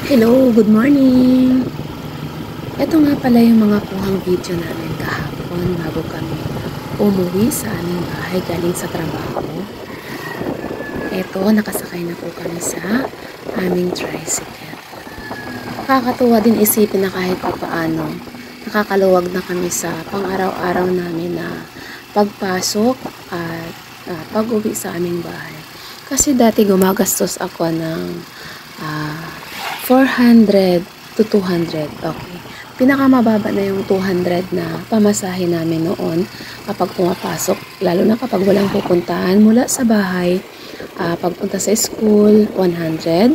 Hello, good morning! Ito nga pala yung mga kuhang video namin kahapon bago kami umuwi sa aming bahay galing sa trabaho. Ito, nakasakay na po kami sa aming tricycle. Nakakatuwa din isipin na kahit papaano, nakakaluwag na kami sa pang-araw-araw namin na pagpasok at pag-uwi sa aming bahay. Kasi dati gumagastos ako ng 400 to 200. Okay. Pinakamababa na yung 200 na pamasahe namin noon kapag pumapasok. Lalo na kapag walang pupuntahan mula sa bahay. Pagpunta sa school, 100.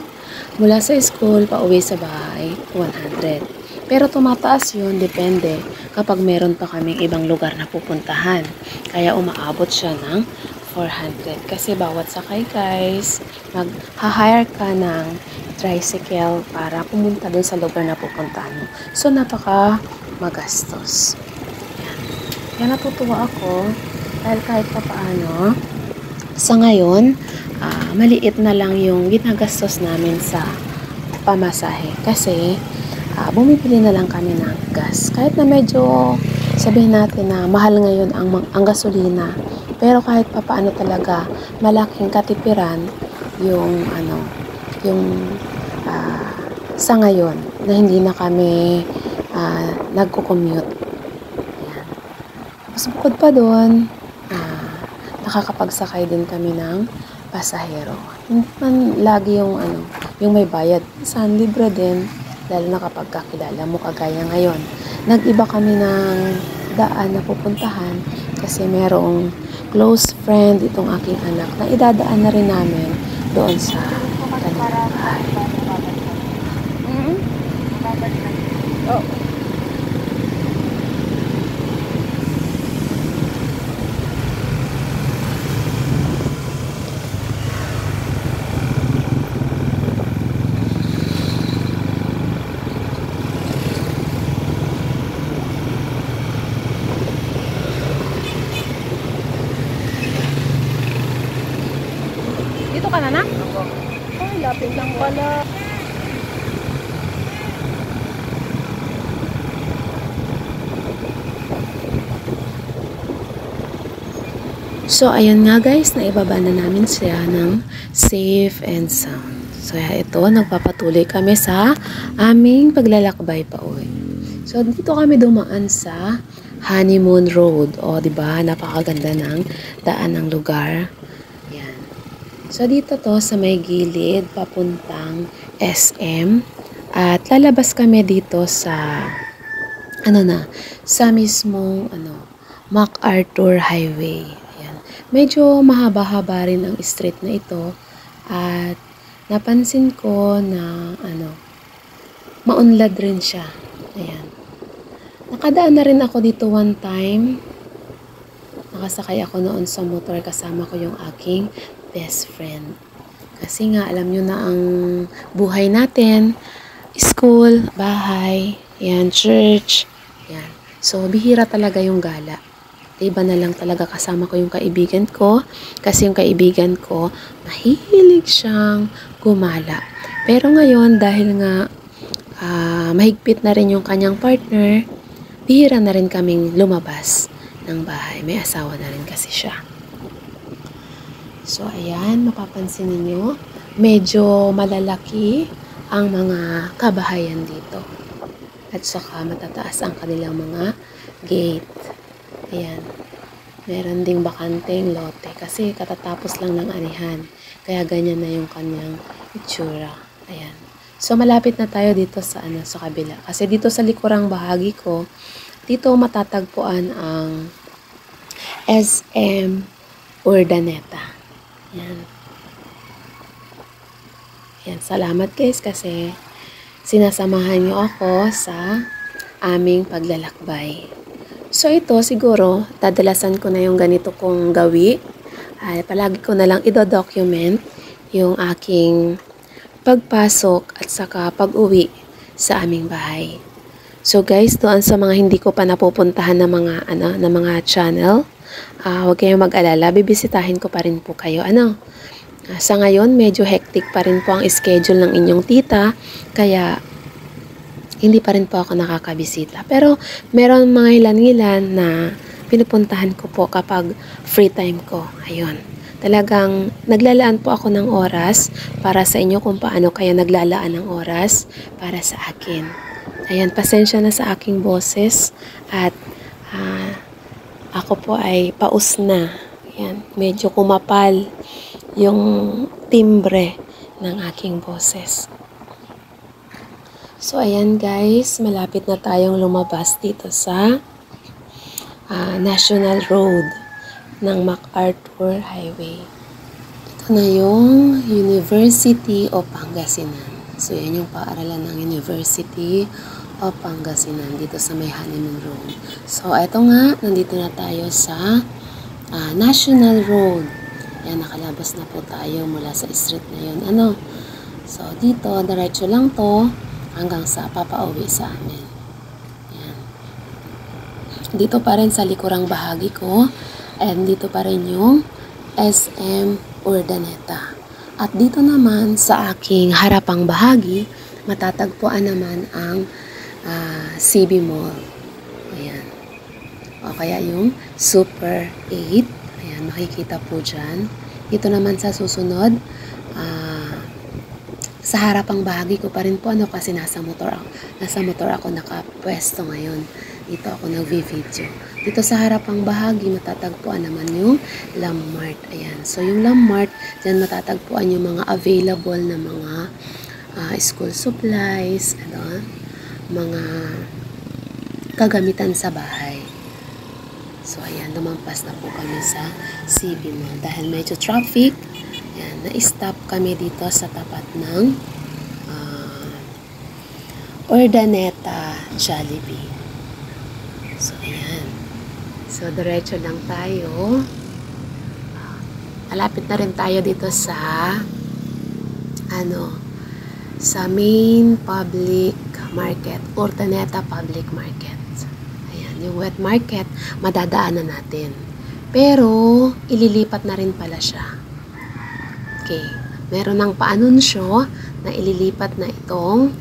Mula sa school, pauwi sa bahay, 100. Pero tumataas yun, depende kapag meron pa kaming ibang lugar na pupuntahan. Kaya umaabot siya ng 400. Kasi bawat sakay guys, mag-hire ka ng tricycle para pumunta dun sa lugar na pupuntahan mo. So, napaka magastos. Yan. Kaya natutuwa ako dahil kahit pa paano, sa ngayon, maliit na lang yung ginagastos namin sa pamasahe. Kasi, bumibili na lang kami ng gas. Kahit na medyo sabihin natin na mahal ngayon ang gasolina, pero kahit pa paano talaga malaking katipiran yung sa ngayon na hindi na kami nagko-commute. Ayan. Tapos bukod pa doon, nakakapagsakay din kami ng pasahero. Hindi man lagi yung may bayad. Minsan libre din, lalo na kapag kakilala mo kagaya ngayon. Nag-iba kami ng daan na pupuntahan kasi merong close friend itong aking anak na idadaan na rin namin doon sa kanilang bahay. Oh. Dito ka na? Ay, lapit lang pala. So, ayun nga guys, naibaba na namin siya ng safe and sound. So, ito, nagpapatuloy kami sa aming paglalakbay pa uwi. So, dito kami dumaan sa Honeymoon Road. O, diba, napakaganda ng daan ng lugar. Yan. So, dito to sa may gilid, papuntang SM. At lalabas kami dito sa, sa mismong, MacArthur Highway. Medyo mahaba-haba rin ang street na ito at napansin ko na maunlad rin siya. Ayan. Nakadaan na rin ako dito one time. Nakasakay ako noon sa motor kasama ko yung aking best friend. Kasi nga alam nyo na ang buhay natin, school, bahay, yan, church, yan. So bihira talaga yung gala. Iba na lang talaga kasama ko yung kaibigan ko kasi yung kaibigan ko mahilig siyang gumala. Pero ngayon dahil nga mahigpit na rin yung kanyang partner, bihira na rin kaming lumabas ng bahay. May asawa na rin kasi siya. So ayan, mapapansin niyo medyo malalaki ang mga kabahayan dito. At saka matataas ang kanilang mga gate. Ayan. Meron ding bakanteng lote kasi katatapos lang ng anihan. Kaya ganyan na yung kanyang itsura. Ayan. So malapit na tayo dito sa sa kabila. Kasi dito sa likurang bahagi ko, dito matatagpuan ang SM Urdaneta. Ayan. Ayan. Salamat guys kasi sinasamahan niyo ako sa aming paglalakbay. So ito siguro, dadalasan ko na yung ganito kong gawi. Palagi ko na lang ido-document yung aking pagpasok at saka pag-uwi sa aming bahay. So guys, doon sa mga hindi ko pa napupuntahan na mga channel, huwag kayong mag-alala, bibisitahin ko pa rin po kayo. Sa ngayon, medyo hectic pa rin po ang schedule ng inyong tita, kaya hindi pa rin po ako nakakabisita. Pero meron mga ilan-ilan na pinupuntahan ko po kapag free time ko. Ayun. Talagang naglalaan po ako ng oras para sa inyo kung paano kaya naglalaan ng oras para sa akin. Ayan, pasensya na sa aking boses at ako po ay paus na. Ayan, medyo kumapal yung timbre ng aking boses. So, ayan guys, malapit na tayong lumabas dito sa National Road ng MacArthur Highway. Ito na yung University of Pangasinan. So, yan yung paaralan ng University of Pangasinan dito sa may Honeymoon Road. So, ito nga, nandito na tayo sa National Road. Yan, nakalabas na po tayo mula sa street na yun. So, dito, diretso lang to hanggang sa papauwi sa amin. Yan. Dito pa rin sa likurang bahagi ko. And dito pa rin yung SM Urdaneta. At dito naman sa aking harapang bahagi, matatagpuan naman ang CB Mall. Ayan. O kaya yung Super 8. Ayan, makikita po dyan. Dito naman sa susunod, sa harapang bahagi ko pa rin po kasi nasa motor ako nakapwesto ngayon. Dito ako nagvi-video. Dito sa harapang bahagi matatagpuan naman yung Lammart. Ayan. So yung Lammart, diyan matatagpuan yung mga available na mga school supplies, mga kagamitan sa bahay. So ayan, lumampas na po kami sa CB Mall dahil medyo traffic. Ayan, na-stop kami dito sa tapat ng Urdaneta Jollibee. So, ayan. So, diretso lang tayo. Malapit na rin tayo dito sa sa main public market, Urdaneta Public Market. Ayan, yung wet market, madadaanan natin. Pero, ililipat na rin pala siya. Okay. Meron ng paanunsyo na ililipat na itong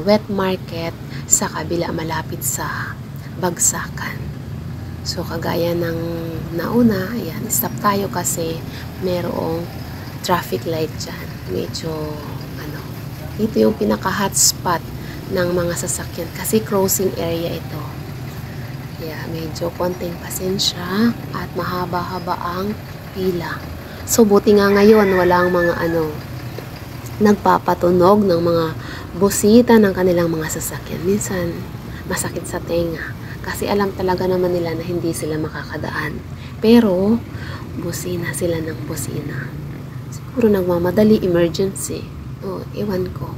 wet market sa kabila malapit sa Bagsakan. So, kagaya ng nauna, ayan, stop tayo kasi merong traffic light dyan. Medyo, ito yung pinaka-hotspot ng mga sasakyan kasi crossing area ito. Yeah, medyo konting pasensya at mahaba-haba ang pila. So, buti nga ngayon, walang mga nagpapatunog ng mga busita ng kanilang mga sasakyan. Minsan, masakit sa tenga. Kasi alam talaga naman nila na hindi sila makakadaan. Pero, busina sila ng busina. Siguro nagmamadali, emergency. Ewan ko.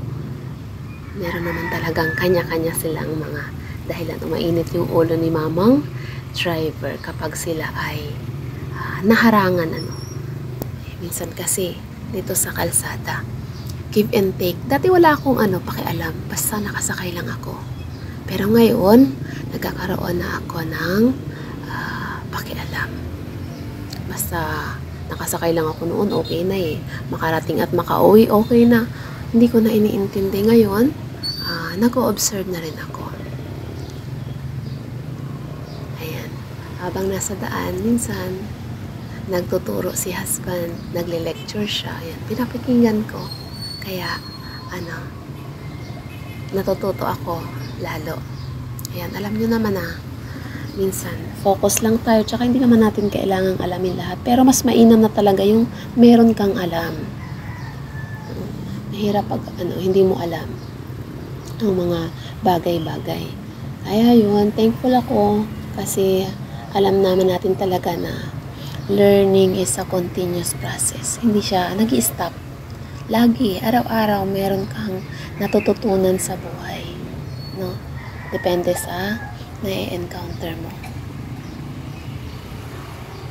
Meron naman talagang kanya-kanya silang mga dahilan. Mainit yung ulo ni mamang driver kapag sila ay naharangan. Minsan kasi, dito sa kalsada, give and take. Dati wala akong pakialam. Basta nakasakay lang ako. Pero ngayon, nagkakaroon na ako ng pakialam. Basta nakasakay lang ako noon, okay na eh. Makarating at makauwi, okay na. Hindi ko na iniintindi ngayon. Nag-o-observe na rin ako. Ayan. Habang nasa daan, minsan, nagtuturo si husband, nagle-lecture siya. Ayan, pinapakinggan ko. Kaya, natututo ako lalo. Ayan, alam nyo naman minsan, focus lang tayo, tsaka hindi naman natin kailangang alamin lahat. Pero mas mainam na talaga yung meron kang alam. Mahirap pag hindi mo alam ang mga bagay-bagay. Kaya yun, thankful ako kasi alam naman natin talaga na learning is a continuous process. Hindi siya nag-i-stop. Lagi, araw-araw, meron kang natututunan sa buhay. No? Depende sa na-encounter mo.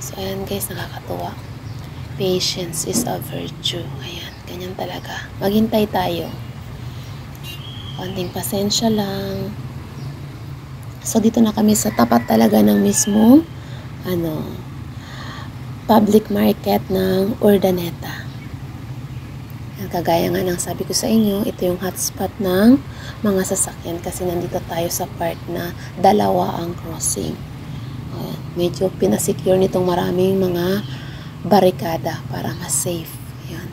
So, ayan guys, nakakatuwa. Patience is a virtue. Ayan, ganyan talaga. Maghintay tayo. Konting pasensya lang. So, dito na kami sa tapat talaga ng mismo public market ng Urdaneta. Kagaya nga ng sabi ko sa inyo, ito yung hotspot ng mga sasakyan kasi nandito tayo sa part na dalawa ang crossing. Ayan, medyo pinasecure nitong maraming mga barikada para mas safe. Ayan,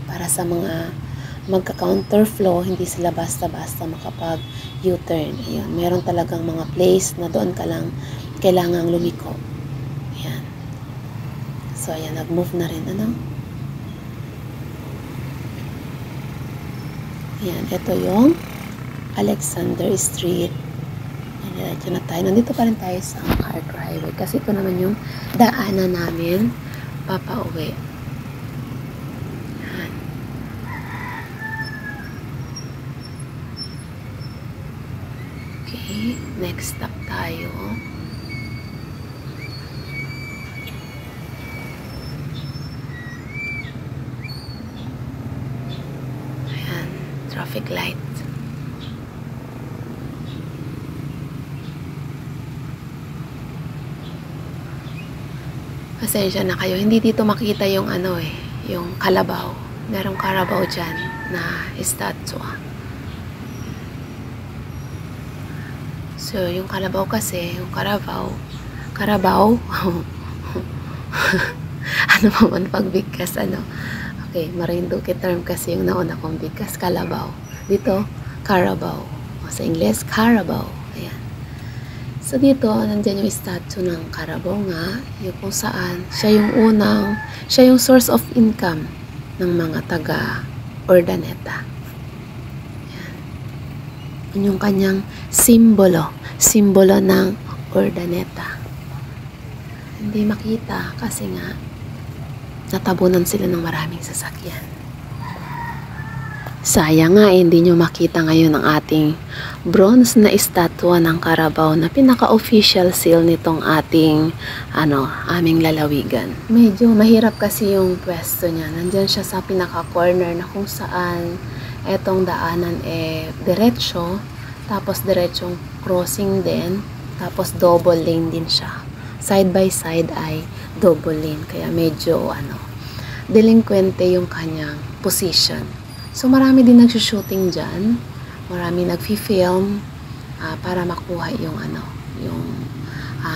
para sa mga magka-counterflow, hindi sila basta-basta makapag U-turn. Ayan, meron talagang mga place na doon ka lang kailangang lumiko. Ayan. So, ayan, nag-move na rin. Ano? Ayan, ito yung Alexander Street. Ayan, ito na tayo. Nandito pa rin tayo sa MacArthur Highway kasi ito naman yung daanan namin papauwi. Ayan. Okay, next stop tayo. Ayan, traffic light. Pasensya na kayo, hindi dito makita yung ano yung kalabaw. Merong karabaw dyan na statue. So, yung kalabaw kasi, yung karabaw, ano pa man pagbigkas, ano? Okay, Marinduque term kasi yung nauna kong bigkas, kalabaw. Dito, Carabao. Sa Ingles, Carabao. Ayan. So, dito, nandyan yung statue ng Carabao nga, yung kung saan, siya yung source of income ng mga taga Urdaneta. Ayan. Yun yung kanyang simbolo ng Urdaneta. Hindi makita kasi nga natabunan sila ng maraming sasakyan. Sayang nga hindi nyo makita ngayon ang ating bronze na estatwa ng Carabao na pinaka-official seal nitong ating aming lalawigan. Medyo mahirap kasi yung pwesto niya. Nandyan siya sa pinaka-corner na kung saan etong daanan diretso, tapos diretsong crossing din, tapos double lane din siya. Side by side ay double lane, kaya medyo delinquente yung kanyang position. So marami din nagsushooting dyan, marami nagfi-film para makuha yung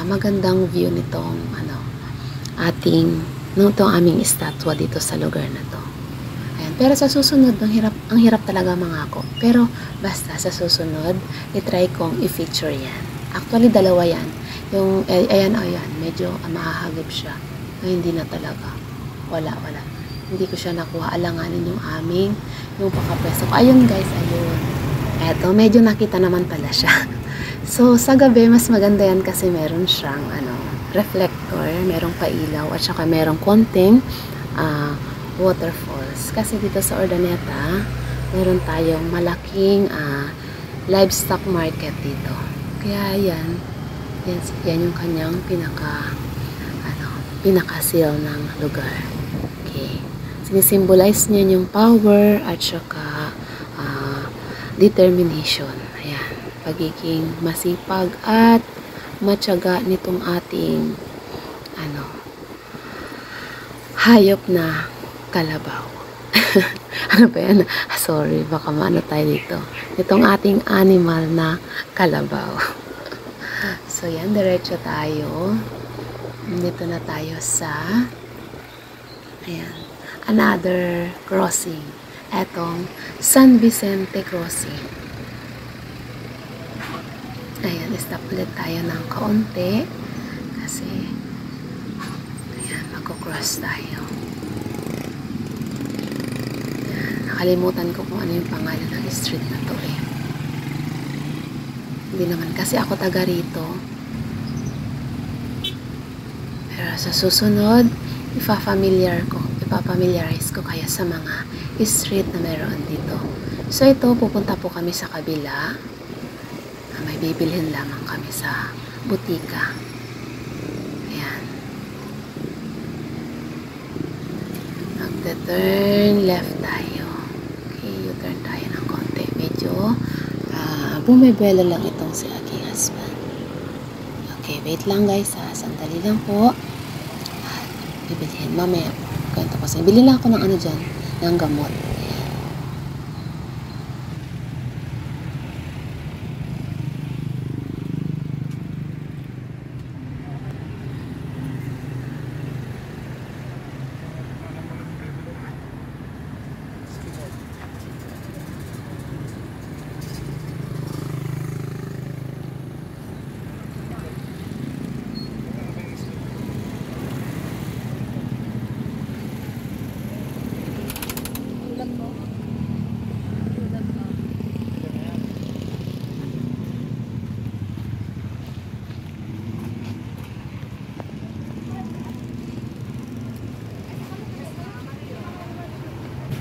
magandang view nitong itong aming estatwa dito sa lugar na to. Ayan. Pero sa susunod, ang hirap talaga mangako. Pero basta sa susunod, i-try kong i-feature yan. Actually, dalawa yan. Yung, ayan, medyo mahahagip siya. Hindi na talaga. Wala. Hindi ko siya nakuha. Alanganin yung pakapwesto ko. Ayun guys, ayun. Eto, medyo nakita naman pala siya. So, sa gabi, mas maganda yan kasi meron siyang, reflector, merong pailaw, at saka merong konting, waterfalls. Kasi dito sa Urdaneta, meron tayong malaking, livestock market dito. Kaya yan yung kanyang pinaka-seal ng lugar. Okay. Sinisimbolize niya yung power at saka determination. Ayan. Pagiging masipag at matyaga nitong ating hayop na kalabaw. Ano ba yan? Sorry, baka maano tayo dito. Itong ating animal na kalabaw. So, yan, diretso tayo. Dito na tayo sa another crossing. Etong San Vicente Crossing. Ayan, stop ulit tayo ng kaunti. Kasi, magko-cross tayo. Ayan, nakalimutan ko kung ano yung pangalan ng street na to Hindi naman kasi ako taga rito. Pero sa susunod, ipapamiliarize ko kaya sa mga street na meron dito. So ito, pupunta po kami sa kabila. May bibilhin lamang kami sa butika. Ayan. Magte-turn left tayo. Okay, U-turn tayo ng konti. Medyo bumibelo lang itong si aking husband. Okay, wait lang guys ha. Sandali lang po. Bibilhin mamaya. Kwento ko sa bilhin lang ako ng dyan, ng gamot. Ayan.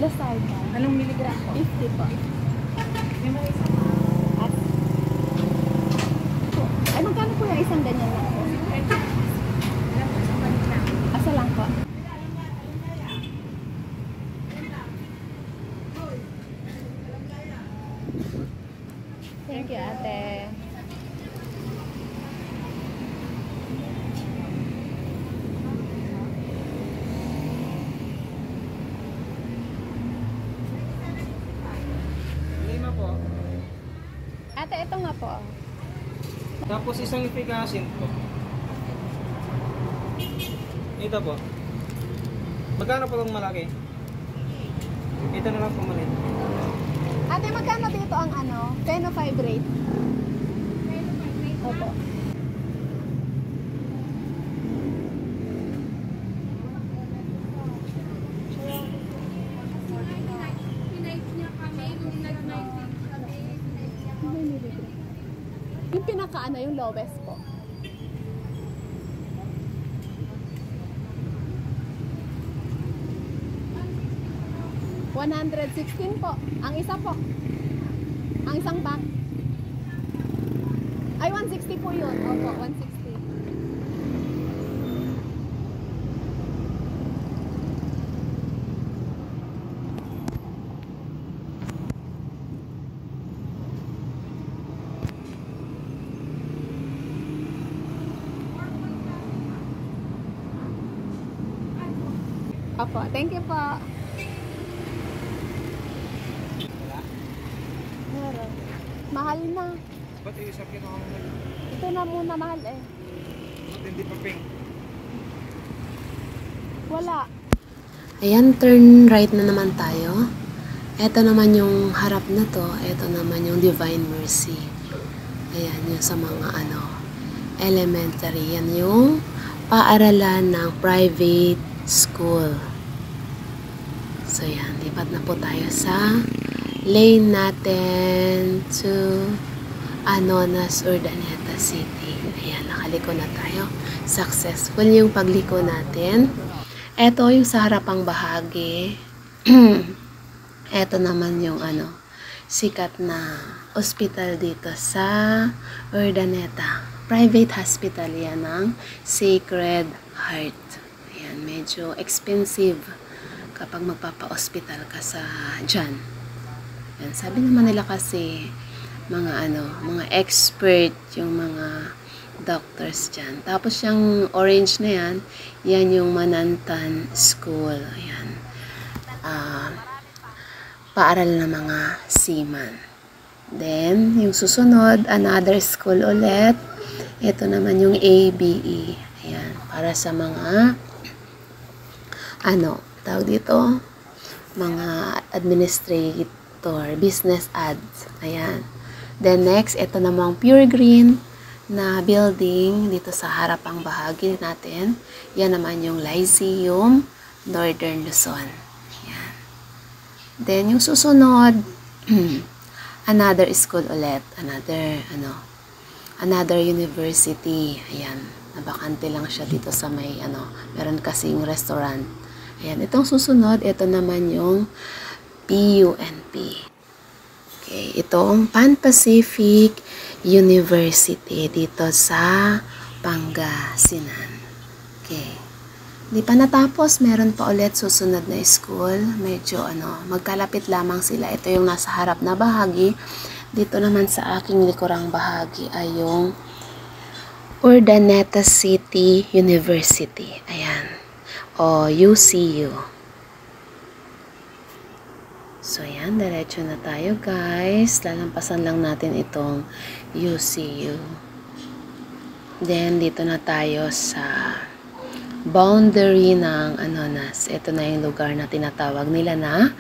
Losartan. Anong miligram po? 50 po. May mga isang Ay, magkano po yung isang ganyan lang po? ilan po sa kanila? Asa lang po? Thank you, ate. Lima po. Ate, ito nga po. Tapos isang ipigasin po. Ito po. Magkano po itong malaki? Ito na lang po maliit. Ate, magkano dito ang ano? Peno fibrate? Opo. Yung pinaka-ano, yung lowest po. $116 po. Ang isa po. Ang isang pack. Ay, 160 po yun. Opo, 160. Opo, thank you po. Wala? Meron. Mahal na. Ba't iisapin ako naman? Ito na muna mahal eh. Ba't hindi pa pink? Wala. Ayan, turn right na naman tayo. Ito naman yung harap na to. Ito naman yung Divine Mercy. Ayan, yung sa mga elementary. Yan yung paaralan ng private school. So, yan. Lipat na po tayo sa lane natin to Anonas, Urdaneta City. Ayan, nakaliko na tayo. Successful yung pagliko natin. Ito yung sa harapang bahagi. Ito naman yung sikat na hospital dito sa Urdaneta. Private hospital yan ng Sacred Heart. Ayan, medyo expensive kapag magpapa-hospital ka sa dyan. Ayan, sabi naman nila kasi mga expert yung mga doctors dyan. Tapos yung orange na yan, yan yung Manantan School. Ayan. Paaral na mga seaman. Then, yung susunod, another school ulit. Ito naman yung ABE. Ayan. Para sa mga tawag dito, mga administrator, business ads. Ayan. Then next, ito namang pure green na building dito sa harapang bahagi natin. Yan naman yung Lyceum Northern Luzon. Ayan. Then yung susunod, another school ulit, another university. Ayan, nabakante lang siya dito sa may meron kasing restaurant. Ayan, itong susunod, ito naman yung PUNP. Okay, itong Pan Pacific University dito sa Pangasinan. Okay. Di pa natapos, meron pa ulit susunod na school. Medyo magkalapit lamang sila. Ito yung nasa harap na bahagi. Dito naman sa aking likurang bahagi ay yung Urdaneta City University. Ayan. O UCU. So, yan. Diretso na tayo, guys. Lalampasan lang natin itong UCU. Then, dito na tayo sa boundary ng Anonas. Ito na yung lugar na tinatawag nila na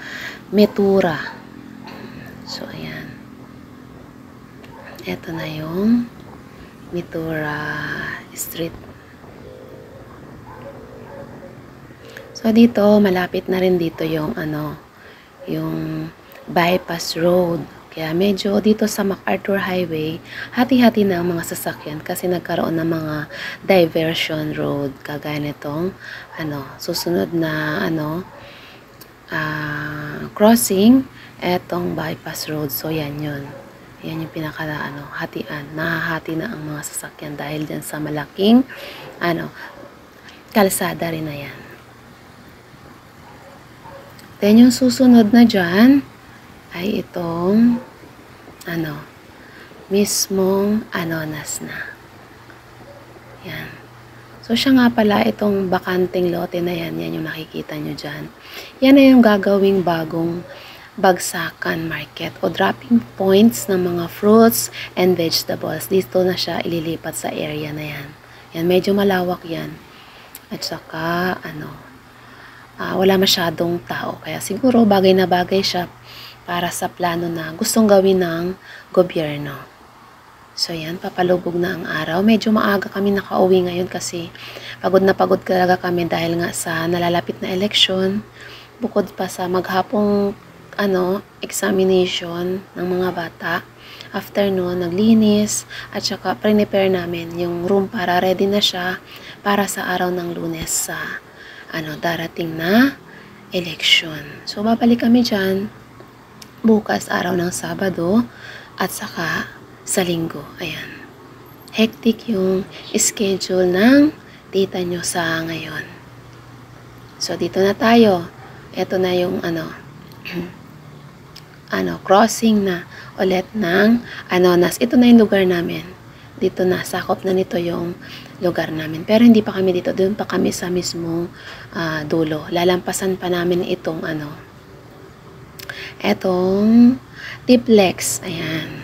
Metura. So, ayan. Ito na yung Metura Street. So, dito, malapit na rin dito yung yung bypass road. Kaya medyo dito sa MacArthur Highway, hati-hati na ang mga sasakyan kasi nagkaroon ng mga diversion road. Kagaya nitong, susunod na, crossing, etong bypass road. So, yan yun. Yan yung hatian. Nahahati na ang mga sasakyan dahil dyan sa malaking, kalsada rin na yan. Then, yung susunod na dyan, ay itong, mismong Anonas na. Yan. So, siya nga pala, itong bakanting lote na yan, yan yung nakikita nyo dyan. Yan na yung gagawing bagong bagsakan market o dropping points ng mga fruits and vegetables. Dito na siya ililipat sa area na yan. Yan, medyo malawak yan. At saka, wala masyadong tao. Kaya siguro bagay na bagay siya para sa plano na gustong gawin ng gobyerno. So yan, papalubog na ang araw. Medyo maaga kami nakauwi ngayon kasi pagod na pagod talaga kami dahil nga sa nalalapit na eleksyon. Bukod pa sa maghapong examination ng mga bata. After noon, naglinis at saka prepare namin yung room para ready na siya para sa araw ng Lunes sa darating na election. So babalik kami dyan bukas araw ng Sabado at saka sa Linggo. Ayan. Hectic yung schedule ng tita nyo sa ngayon. So dito na tayo. Ito na yung crossing na ulit ng Anonas. Ito na yung lugar namin. Dito na, sakop na nito yung lugar namin. Pero hindi pa kami dito. Doon pa kami sa mismong dulo. Lalampasan pa namin itong etong Tiplex. Ayan.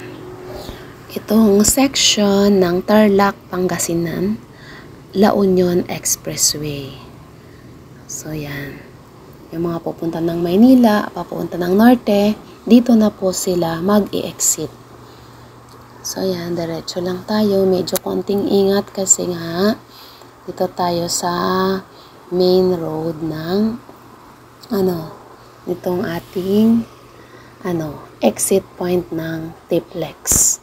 Itong section ng Tarlac, Pangasinan, La Union Expressway. So, yan. Yung mga pupunta ng Maynila, papunta ng Norte, dito na po sila mag-i-exit. So, yan. Diretso lang tayo. Medyo konting ingat kasi nga, dito tayo sa main road ng, nitong ating, exit point ng Tiplex.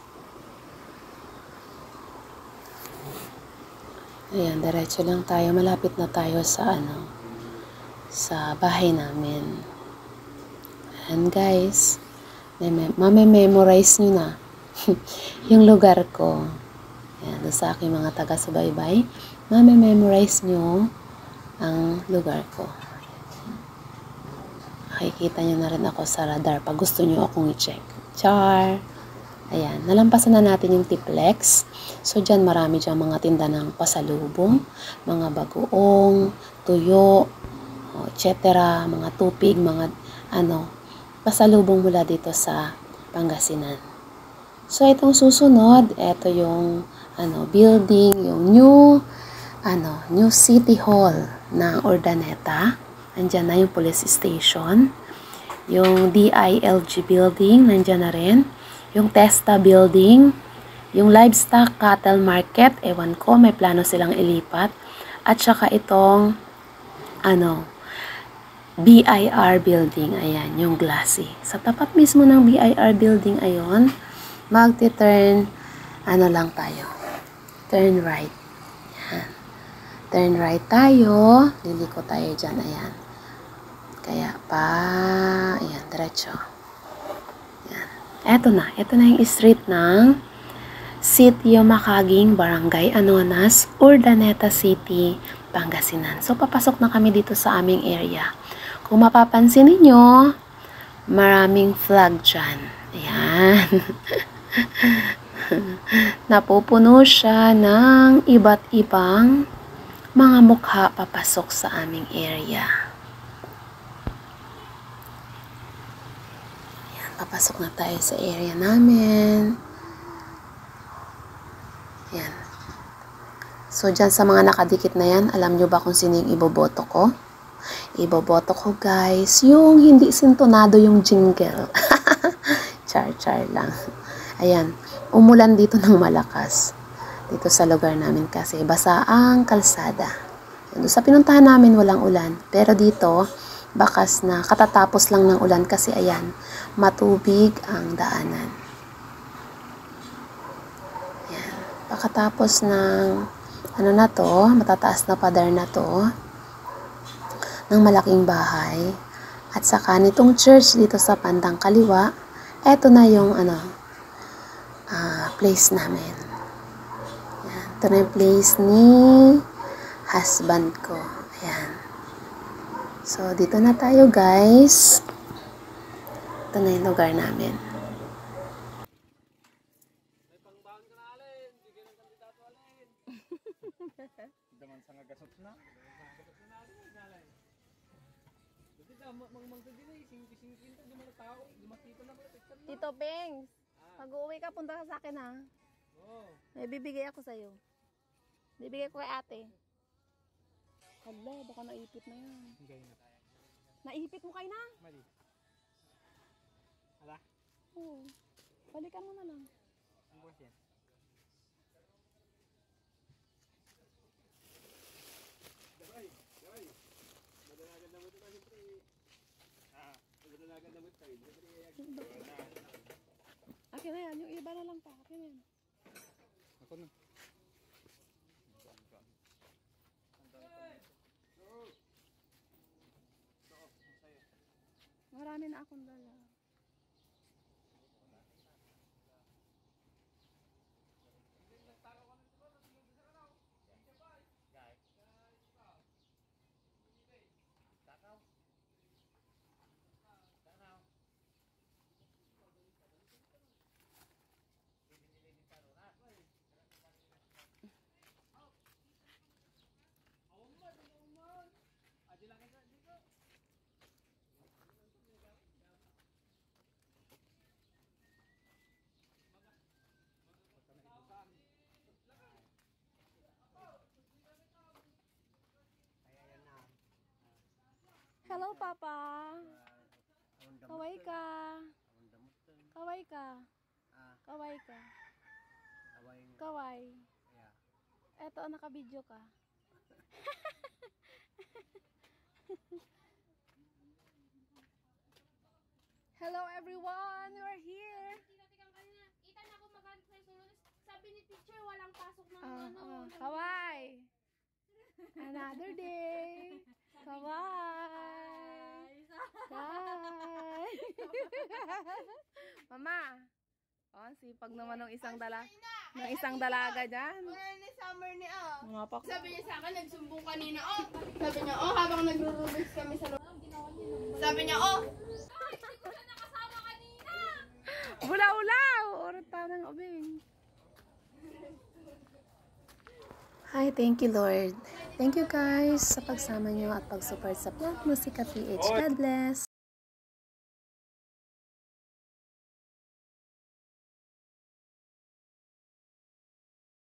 Ayan, diretso lang tayo. Malapit na tayo sa sa bahay namin. And guys, mame-memorize nyo na yung lugar ko. Ayan, sa aking mga taga-subaybay, mame-memorize nyo ang lugar ko. Makikita nyo na rin ako sa radar pag gusto nyo akong i-check. Char! Ayan, nalampasan na natin yung Tiplex. So, dyan marami dyan mga tinda ng pasalubong, mga bagoong, tuyo, etc. Mga tupig, mga pasalubong mula dito sa Pangasinan. So, itong susunod, ito yung building, yung new City Hall ng Urdaneta. Andyan na yung police station. Yung DILG building, nandyan na rin. Yung Testa building, yung livestock cattle market, ewan ko, may plano silang ilipat. At saka itong, BIR building, ayan, yung glassy. Sa tapat mismo ng BIR building, ayon, magti-turn, lang tayo. Turn right. Ayan. Turn right tayo, liliko tayo dyan, ayan. Kaya ayan, diretso. Ito na yung street ng Sitio Makaging, Barangay Anonas, Urdaneta City, Pangasinan. So, papasok na kami dito sa aming area. Kung mapapansin niyo, maraming flag dyan. Ayan. Napupuno siya ng iba't ibang mga mukha papasok sa aming area. Papasok na tayo sa area namin. Yan. So, dyan sa mga nakadikit na yan, alam nyo ba kung sino yung iboboto ko? Iboboto ko, guys, yung hindi sintonado yung jingle. Char lang. Ayan. Umulan dito ng malakas. Dito sa lugar namin kasi basa ang kalsada. Doon sa pinuntahan namin, walang ulan. Pero dito, bakas na katatapos lang ng ulan kasi ayan, matubig ang daanan. Ayan. Pagkatapos ng matataas na pader na to ng malaking bahay, At saka nitong church dito sa bandang kaliwa, eto na yung place namin. Ayan, ito na yung place ni husband ko. Ayan. So, dito na tayo guys. Ito na yung lugar namin. May pangbaon ka na alin. Bigyan ng kandidato alin. Daman sa ngagasot na. Tito Pings, pag-uwi ka, punta ka sa akin ha. May bibigay ako sa'yo. Bibigay ko kay ate. Hala, baka naipit na yan. Naipit mo kayo na? Mali. Hala? Oo. Balikan mo na lang. Ang bukas yan. Akin na yan, yung iba na lang pa. Akin na yan. Ako na. Marami na akong dala. Hello, Papa. Kaway ka. Kaway ka. Kaway ka. Kaway. Eto, naka-video ka. Hello, everyone. We're here. Itan ako maghanap sa sunod. Sabi ni teacher, walang pasok ng Kaway. Another day. Kaway. Hi. Mama. Oh, sipag naman ng isang dalaga dyan. Wala ni summer ni Mga pak. Sabi niya sa akin, nagsumbong kanina, Sabi niya, habang nagro-rubik's kami sa loob. Sabi niya, Ay, hindi ko siya nakasama kanina. Ulaw-ulaw. Orat pa ng ubing. Hi, thank you Lord. Thank you guys sa pagsama nyo at pag-support sa Vlog Musika PH. God bless.